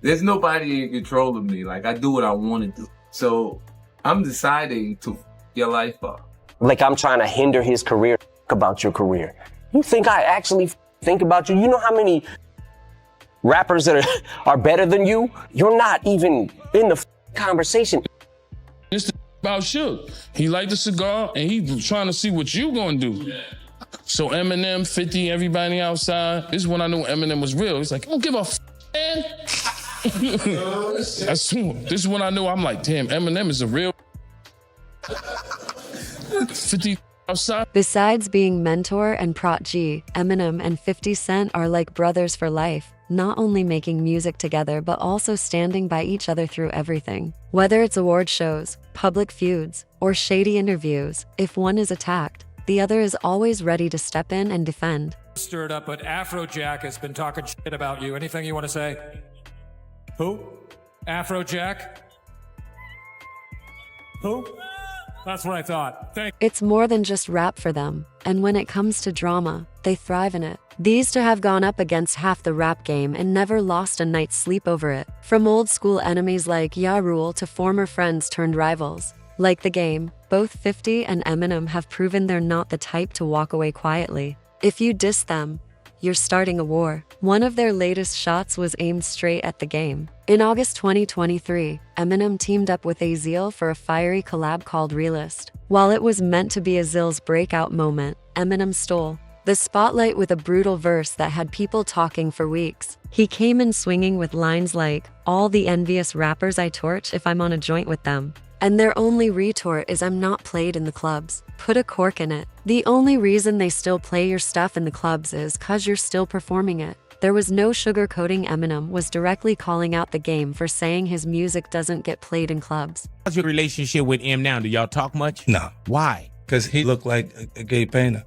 There's nobody in control of me. Like, I do what I want to do. So I'm deciding to f your life up. Like I'm trying to hinder his career. About your career. You think I actually think about you? You know how many rappers that are better than you? You're not even in the conversation. It's about Suge. He liked the cigar and he trying to see what you gonna do. So Eminem, 50, everybody outside. This is when I knew Eminem was real. He's like, I don't give a man. This is when I knew, I'm like, damn, Eminem is a real 50 outside. Besides being mentor and protege, Eminem and 50 Cent are like brothers for life, not only making music together but also standing by each other through everything. Whether it's award shows, public feuds, or shady interviews, if one is attacked, the other is always ready to step in and defend. Stirred up, but Afrojack has been talking shit about you. Anything you want to say? Who? Afrojack? Who? That's what I thought. It's more than just rap for them, and when it comes to drama, they thrive in it. These two have gone up against half the rap game and never lost a night's sleep over it. From old school enemies like Ja Rule to former friends turned rivals. Like The Game, both 50 and Eminem have proven they're not the type to walk away quietly. If you diss them, you're starting a war. One of their latest shots was aimed straight at The Game. In August 2023, Eminem teamed up with Azil for a fiery collab called Realist. While it was meant to be Azil's breakout moment, Eminem stole the spotlight with a brutal verse that had people talking for weeks. He came in swinging with lines like, "All the envious rappers I torch if I'm on a joint with them." And their only retort is, "I'm not played in the clubs. Put a cork in it." The only reason they still play your stuff in the clubs is 'cause you're still performing it. There was no sugarcoating. Eminem was directly calling out The Game for saying his music doesn't get played in clubs. How's your relationship with M now? Do y'all talk much? No. Why? Because he looked like a gay painter.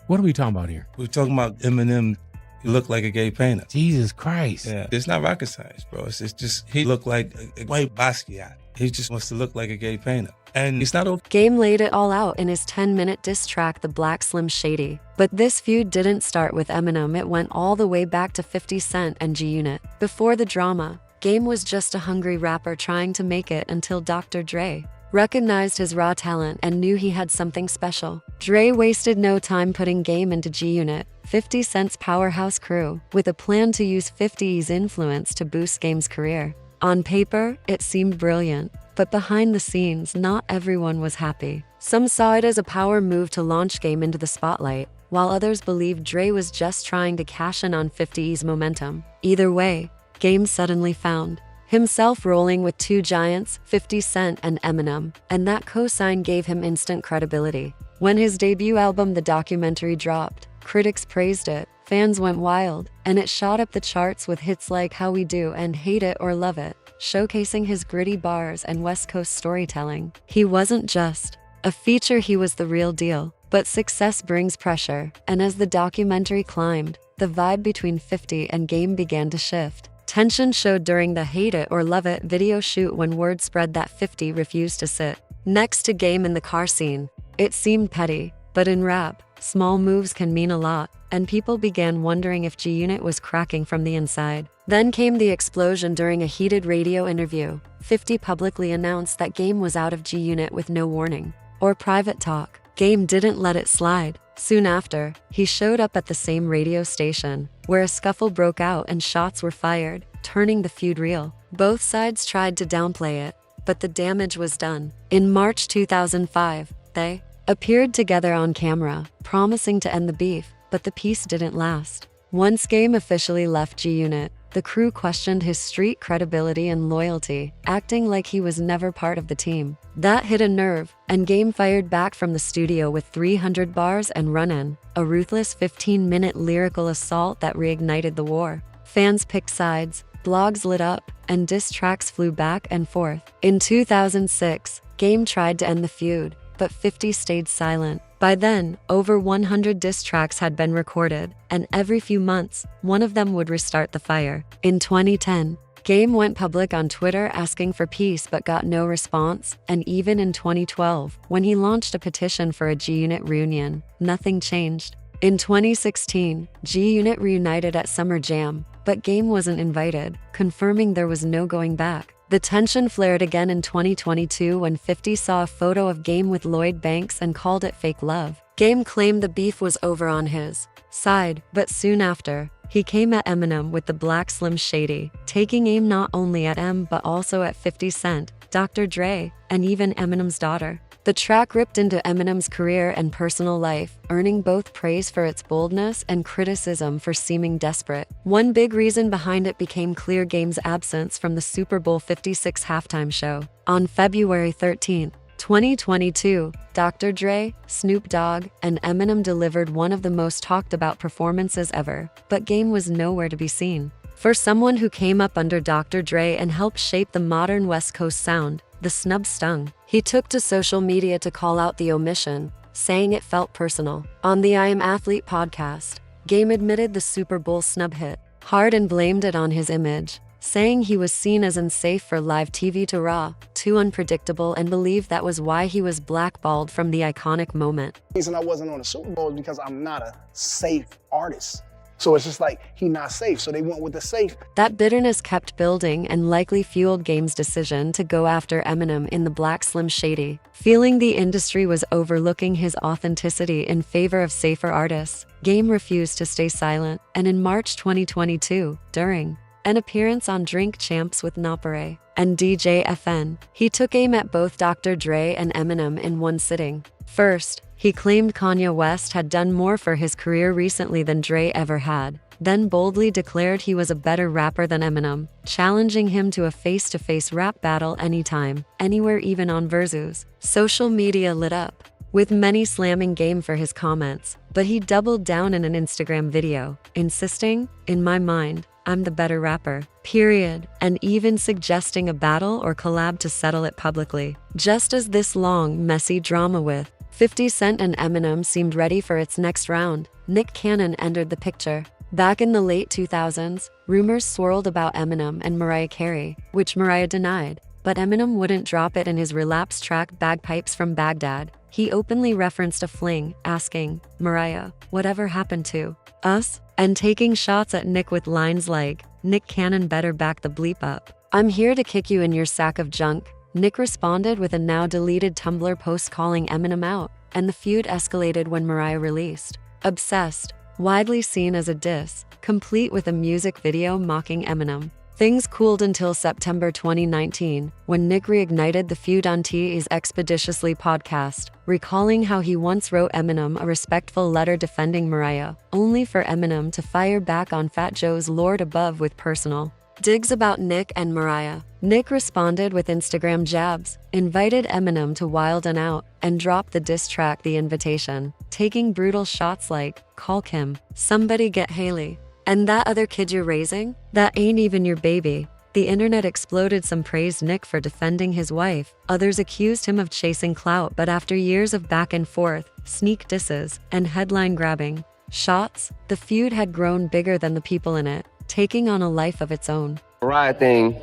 What are we talking about here? We're talking about Eminem. He looked like a gay painter. Jesus Christ. Yeah, it's not rocket science, bro. It's just, he looked like a white Basquiat. He just wants to look like a gay painter. And it's not okay. Game laid it all out in his 10-minute diss track, The Black Slim Shady. But this feud didn't start with Eminem, it went all the way back to 50 Cent and G-Unit. Before the drama, Game was just a hungry rapper trying to make it until Dr. Dre recognized his raw talent and knew he had something special. Dre wasted no time putting Game into G-Unit, 50 Cent's powerhouse crew, with a plan to use 50's influence to boost Game's career. On paper, it seemed brilliant, but behind the scenes, not everyone was happy. Some saw it as a power move to launch Game into the spotlight, while others believed Dre was just trying to cash in on 50's momentum. Either way, Game suddenly found himself rolling with two giants, 50 Cent and Eminem, and that cosign gave him instant credibility. When his debut album The Documentary dropped, critics praised it, fans went wild, and it shot up the charts with hits like How We Do and Hate It or Love It, showcasing his gritty bars and West Coast storytelling. He wasn't just a feature, he was the real deal. But success brings pressure, and as the documentary climbed, the vibe between 50 and Game began to shift. Tension showed during the Hate It or Love It video shoot when word spread that 50 refused to sit next to Game in the car scene. It seemed petty, but in rap, small moves can mean a lot, and people began wondering if G-Unit was cracking from the inside. Then came the explosion during a heated radio interview. 50 publicly announced that Game was out of G-Unit with no warning or private talk. Game didn't let it slide. Soon after, he showed up at the same radio station, where a scuffle broke out and shots were fired, turning the feud real. Both sides tried to downplay it, but the damage was done. In March 2005, they appeared together on camera, promising to end the beef, but the peace didn't last. Once Game officially left G-Unit, the crew questioned his street credibility and loyalty, acting like he was never part of the team. That hit a nerve, and Game fired back from the studio with 300 bars and Run-In, a ruthless 15-minute lyrical assault that reignited the war. Fans picked sides, blogs lit up, and diss tracks flew back and forth. In 2006, Game tried to end the feud, but 50 stayed silent. By then, over 100 diss tracks had been recorded, and every few months, one of them would restart the fire. In 2010, Game went public on Twitter asking for peace but got no response, and even in 2012, when he launched a petition for a G-Unit reunion, nothing changed. In 2016, G-Unit reunited at Summer Jam, but Game wasn't invited, confirming there was no going back. The tension flared again in 2022 when 50 saw a photo of Game with Lloyd Banks and called it fake love. Game claimed the beef was over on his side, but soon after, he came at Eminem with the Black Slim Shady, taking aim not only at M but also at 50 Cent, Dr. Dre, and even Eminem's daughter. The track ripped into Eminem's career and personal life, earning both praise for its boldness and criticism for seeming desperate. One big reason behind it became clear Game's absence from the Super Bowl 56 halftime show. On February 13, 2022, Dr. Dre, Snoop Dogg, and Eminem delivered one of the most talked about performances ever, but Game was nowhere to be seen. For someone who came up under Dr. Dre and helped shape the modern West Coast sound, the snub stung. He took to social media to call out the omission, saying it felt personal. On the I Am Athlete podcast, Game admitted the Super Bowl snub hit hard and blamed it on his image, saying he was seen as unsafe for live TV to Raw, too unpredictable, and believed that was why he was blackballed from the iconic moment. The reason I wasn't on the Super Bowl is because I'm not a safe artist. So it's just like, he not safe, so they went with the safe. That bitterness kept building and likely fueled Game's decision to go after Eminem in the Black Slim Shady, feeling the industry was overlooking his authenticity in favor of safer artists. Game refused to stay silent, and in March 2022, during an appearance on Drink Champs with Nopere and DJ FN, he took aim at both Dr. Dre and Eminem in one sitting. First, he claimed Kanye West had done more for his career recently than Dre ever had, then boldly declared he was a better rapper than Eminem, challenging him to a face-to-face rap battle anytime, anywhere, even on Versus. Social media lit up, with many slamming Game for his comments, but he doubled down in an Instagram video, insisting, "In my mind, I'm the better rapper, period," and even suggesting a battle or collab to settle it publicly. Just as this long, messy drama with 50 Cent and Eminem seemed ready for its next round, Nick Cannon entered the picture. Back in the late 2000s, rumors swirled about Eminem and Mariah Carey, which Mariah denied, but Eminem wouldn't drop it in his relapse track Bagpipes from Baghdad. He openly referenced a fling, asking, "Mariah, whatever happened to us?" and taking shots at Nick with lines like, "Nick Cannon better back the bleep up. I'm here to kick you in your sack of junk." Nick responded with a now-deleted Tumblr post calling Eminem out, and the feud escalated when Mariah released Obsessed, widely seen as a diss, complete with a music video mocking Eminem. Things cooled until September 2019, when Nick reignited the feud on T.'s Expeditiously podcast, recalling how he once wrote Eminem a respectful letter defending Mariah, only for Eminem to fire back on Fat Joe's Lord Above with personal digs about Nick and Mariah. Nick responded with Instagram jabs, invited Eminem to Wild 'N Out, and dropped the diss track The Invitation, taking brutal shots like, "Call Kim, somebody get Haley, and that other kid you're raising, that ain't even your baby." The internet exploded. Some praised Nick for defending his wife, others accused him of chasing clout, but after years of back and forth, sneak disses, and headline-grabbing shots, the feud had grown bigger than the people in it, taking on a life of its own. Mariah thing,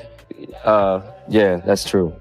yeah, that's true.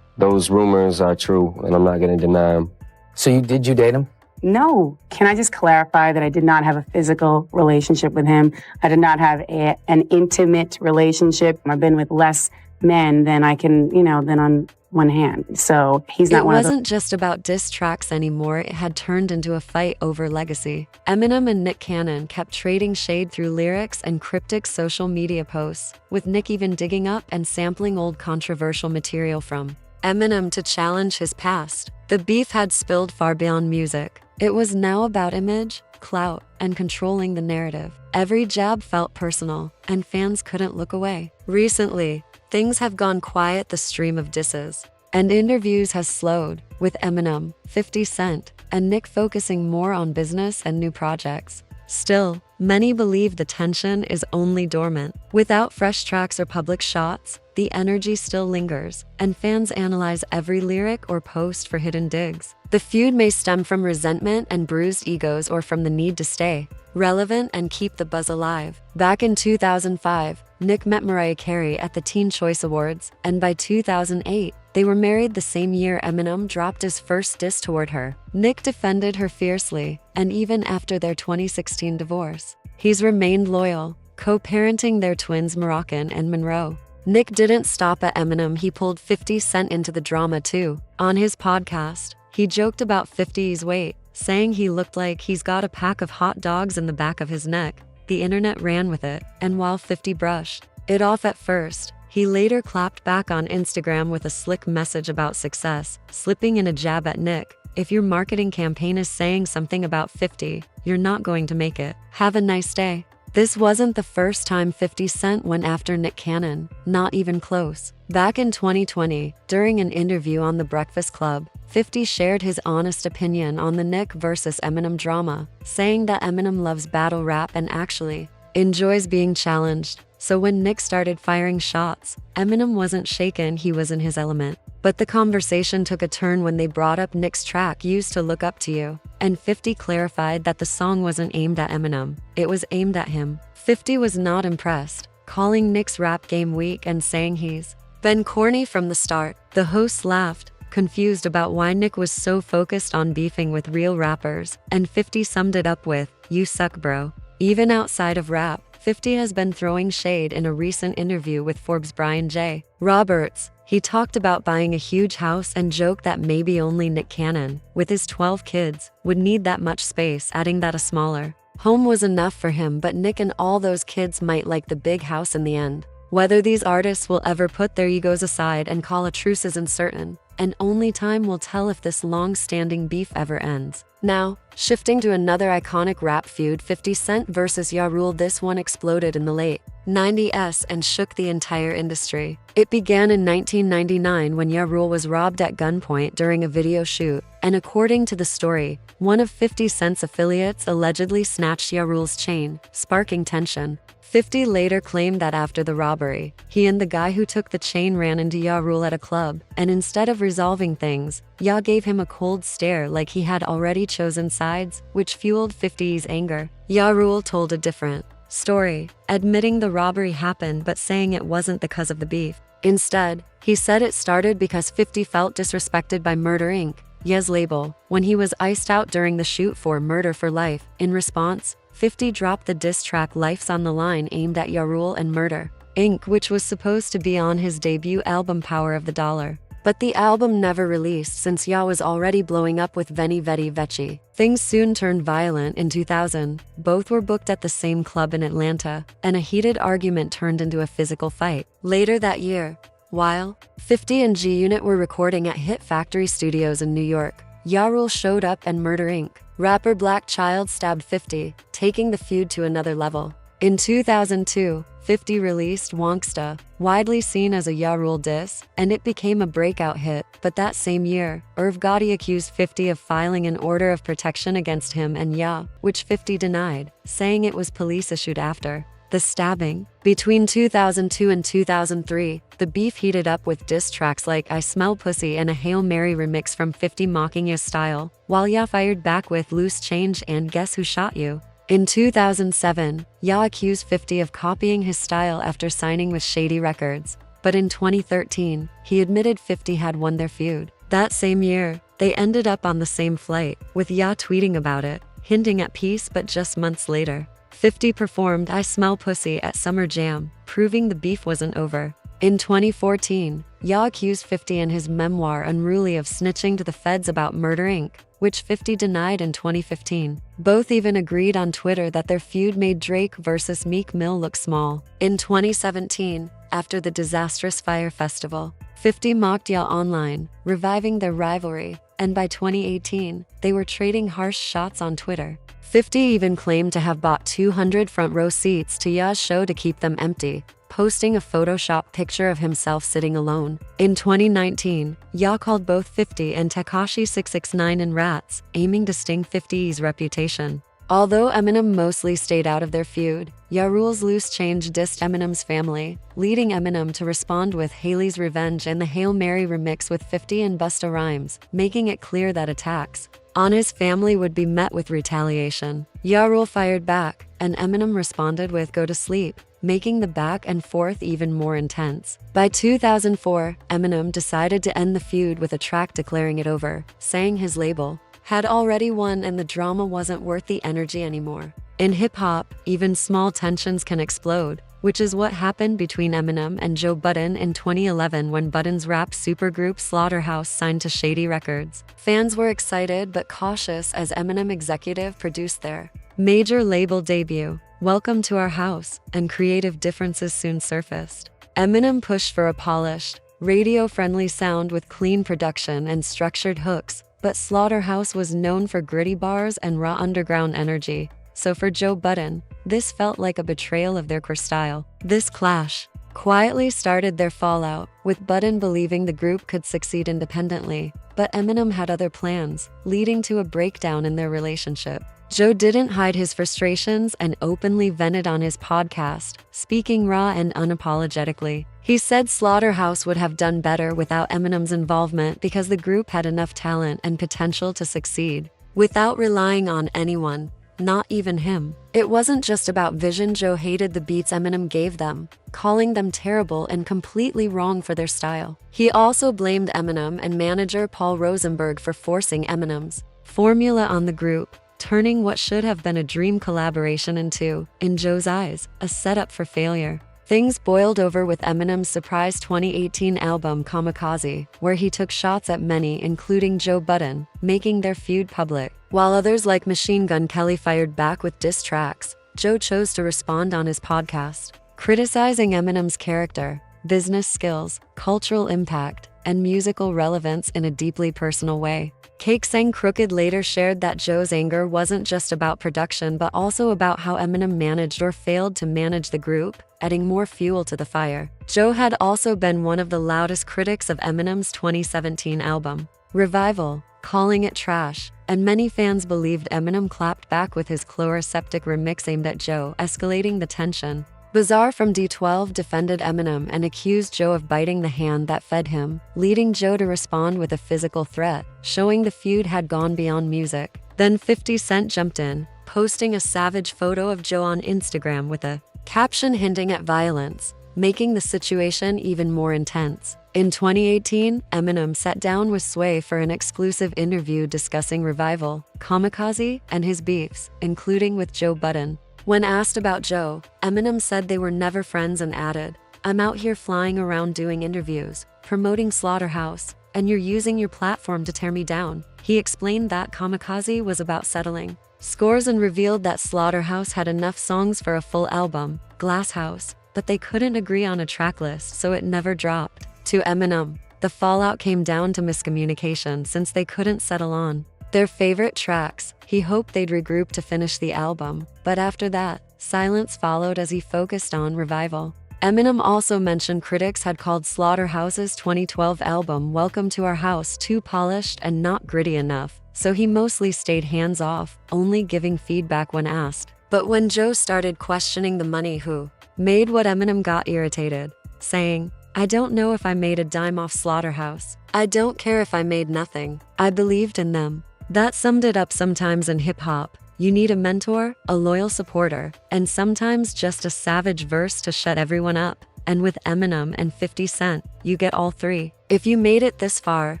Those rumors are true, and I'm not gonna deny them. So did you date him? No. Can I just clarify that I did not have a physical relationship with him? I did not have an intimate relationship. I've been with less men than I can, than on one hand. So he's not one of those. It wasn't just about diss tracks anymore. It had turned into a fight over legacy. Eminem and Nick Cannon kept trading shade through lyrics and cryptic social media posts, with Nick even digging up and sampling old controversial material from Eminem to challenge his past. The beef had spilled far beyond music. It was now about image, clout, and controlling the narrative. Every jab felt personal, and fans couldn't look away. Recently, things have gone quiet. The stream of disses and interviews has slowed, with Eminem, 50 Cent, and Nick focusing more on business and new projects. Still, many believe the tension is only dormant. Without fresh tracks or public shots, the energy still lingers, and fans analyze every lyric or post for hidden digs. The feud may stem from resentment and bruised egos, or from the need to stay relevant and keep the buzz alive. Back in 2005, Nick met Mariah Carey at the Teen Choice Awards, and by 2008, they were married. The same year Eminem dropped his first diss toward her. Nick defended her fiercely, and even after their 2016 divorce, he's remained loyal, co-parenting their twins Moroccan and Monroe. Nick didn't stop at Eminem, he pulled 50 Cent into the drama too. On his podcast, he joked about 50's weight, saying he looked like he's got a pack of hot dogs in the back of his neck. The internet ran with it, and while 50 brushed it off at first, he later clapped back on Instagram with a slick message about success, slipping in a jab at Nick. If your marketing campaign is saying something about 50, you're not going to make it. Have a nice day. This wasn't the first time 50 Cent went after Nick Cannon, not even close. Back in 2020, during an interview on The Breakfast Club, 50 shared his honest opinion on the Nick versus Eminem drama, saying that Eminem loves battle rap and actually enjoys being challenged. So when Nick started firing shots, Eminem wasn't shaken, he was in his element. But the conversation took a turn when they brought up Nick's track Used to Look Up to You, and 50 clarified that the song wasn't aimed at Eminem, it was aimed at him. 50 was not impressed, calling Nick's rap game weak and saying he's been corny from the start. The host laughed, confused about why Nick was so focused on beefing with real rappers, and 50 summed it up with, "You suck, bro." Even outside of rap, 50 has been throwing shade in a recent interview with Forbes' Brian J. Roberts. He talked about buying a huge house and joked that maybe only Nick Cannon, with his 12 kids, would need that much space, adding that a smaller home was enough for him, but Nick and all those kids might like the big house in the end. Whether these artists will ever put their egos aside and call a truce is uncertain, and only time will tell if this long-standing beef ever ends. Now, shifting to another iconic rap feud, 50 Cent versus Ja Rule. This one exploded in the late 90s and shook the entire industry. It began in 1999 when Ja Rule was robbed at gunpoint during a video shoot, and according to the story, one of 50 Cent's affiliates allegedly snatched Ja Rule's chain, sparking tension. 50 later claimed that after the robbery, he and the guy who took the chain ran into Ja Rule at a club, and instead of resolving things, Ja gave him a cold stare like he had already chosen sides, which fueled 50's anger. Ja Rule told a different story, admitting the robbery happened but saying it wasn't because of the beef. Instead, he said it started because 50 felt disrespected by Murder Inc., Ye's label, when he was iced out during the shoot for Murder for Life. In response, 50 dropped the diss track Life's on the Line aimed at Ja Rule and Murder Inc., which was supposed to be on his debut album Power of the Dollar. But the album never released since Ja was already blowing up with Veni Vidi Vici. Things soon turned violent in 2000. Both were booked at the same club in Atlanta, and a heated argument turned into a physical fight. Later that year, while 50 and G-Unit were recording at Hit Factory Studios in New York, Ja Rule showed up and Murder Inc. rapper Black Child stabbed 50, taking the feud to another level. In 2002, 50 released Wonksta, widely seen as a Ja Rule diss, and it became a breakout hit. But that same year, Irv Gotti accused 50 of filing an order of protection against him and Ja, which 50 denied, saying it was police-issued after the stabbing. Between 2002 and 2003, the beef heated up with diss tracks like I Smell Pussy and a Hail Mary remix from 50 mocking his style, while Ja fired back with Loose Change and Guess Who Shot You. In 2007, Ja accused 50 of copying his style after signing with Shady Records, but in 2013, he admitted 50 had won their feud. That same year, they ended up on the same flight, with Ja tweeting about it, hinting at peace. But just months later, 50 performed I Smell Pussy at Summer Jam, proving the beef wasn't over. In 2014, Ja accused 50 in his memoir Unruly of snitching to the feds about Murder Inc., which 50 denied in 2015. Both even agreed on Twitter that their feud made Drake versus Meek Mill look small. In 2017, after the disastrous Fyre Festival, 50 mocked Ja online, reviving their rivalry, and by 2018, they were trading harsh shots on Twitter. 50 even claimed to have bought 200 front row seats to Ya's show to keep them empty, posting a Photoshop picture of himself sitting alone. In 2019, Ya called both 50 and Tekashi 669 and rats, aiming to sting 50's reputation. Although Eminem mostly stayed out of their feud, Ja Rule's Loose Change dissed Eminem's family, leading Eminem to respond with Haley's Revenge and the Hail Mary remix with 50 and Busta Rhymes, making it clear that attacks on his family would be met with retaliation. Ja Rule fired back, and Eminem responded with Go to Sleep, making the back and forth even more intense. By 2004, Eminem decided to end the feud with a track declaring it over, saying his label had already won and the drama wasn't worth the energy anymore. In hip-hop, even small tensions can explode, which is what happened between Eminem and Joe Budden in 2011 when Budden's rap supergroup Slaughterhouse signed to Shady Records. Fans were excited but cautious as Eminem executive produced their major label debut, Welcome to Our House, and creative differences soon surfaced. Eminem pushed for a polished, radio-friendly sound with clean production and structured hooks, but Slaughterhouse was known for gritty bars and raw underground energy. So for Joe Budden, this felt like a betrayal of their core style. This clash quietly started their fallout, with Budden believing the group could succeed independently, but Eminem had other plans, leading to a breakdown in their relationship. Joe didn't hide his frustrations and openly vented on his podcast, speaking raw and unapologetically. He said Slaughterhouse would have done better without Eminem's involvement because the group had enough talent and potential to succeed, without relying on anyone, not even him. It wasn't just about vision. Joe hated the beats Eminem gave them, calling them terrible and completely wrong for their style. He also blamed Eminem and manager Paul Rosenberg for forcing Eminem's formula on the group, turning what should have been a dream collaboration into, in Joe's eyes, a setup for failure. Things boiled over with Eminem's surprise 2018 album Kamikaze, where he took shots at many, including Joe Budden, making their feud public. While others like Machine Gun Kelly fired back with diss tracks, Joe chose to respond on his podcast, criticizing Eminem's character, business skills, cultural impact, and musical relevance in a deeply personal way. Cake Sang Crooked later shared that Joe's anger wasn't just about production but also about how Eminem managed or failed to manage the group, adding more fuel to the fire. Joe had also been one of the loudest critics of Eminem's 2017 album, Revival, calling it trash, and many fans believed Eminem clapped back with his chloroseptic remix aimed at Joe, escalating the tension. Bizarre from D12 defended Eminem and accused Joe of biting the hand that fed him, leading Joe to respond with a physical threat, showing the feud had gone beyond music. Then 50 Cent jumped in, posting a savage photo of Joe on Instagram with a caption hinting at violence, making the situation even more intense. In 2018, Eminem sat down with Sway for an exclusive interview discussing Revival, Kamikaze, and his beefs, including with Joe Budden. When asked about Joe, Eminem said they were never friends and added, "I'm out here flying around doing interviews, promoting Slaughterhouse, and you're using your platform to tear me down." He explained that Kamikaze was about settling scores and revealed that Slaughterhouse had enough songs for a full album, Glass House, but they couldn't agree on a track list, so it never dropped. To Eminem, the fallout came down to miscommunication since they couldn't settle on their favorite tracks. He hoped they'd regroup to finish the album, but after that, silence followed as he focused on Revival. Eminem also mentioned critics had called Slaughterhouse's 2012 album Welcome to Our House too polished and not gritty enough, so he mostly stayed hands-off, only giving feedback when asked. But when Joe started questioning the money who made what, Eminem got irritated, saying, "I don't know if I made a dime off Slaughterhouse. I don't care if I made nothing. I believed in them." That summed it up. Sometimes in hip-hop, you need a mentor, a loyal supporter, and sometimes just a savage verse to shut everyone up. And with Eminem and 50 Cent, you get all three. If you made it this far,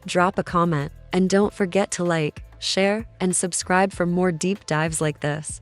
drop a comment, and don't forget to like, share, and subscribe for more deep dives like this.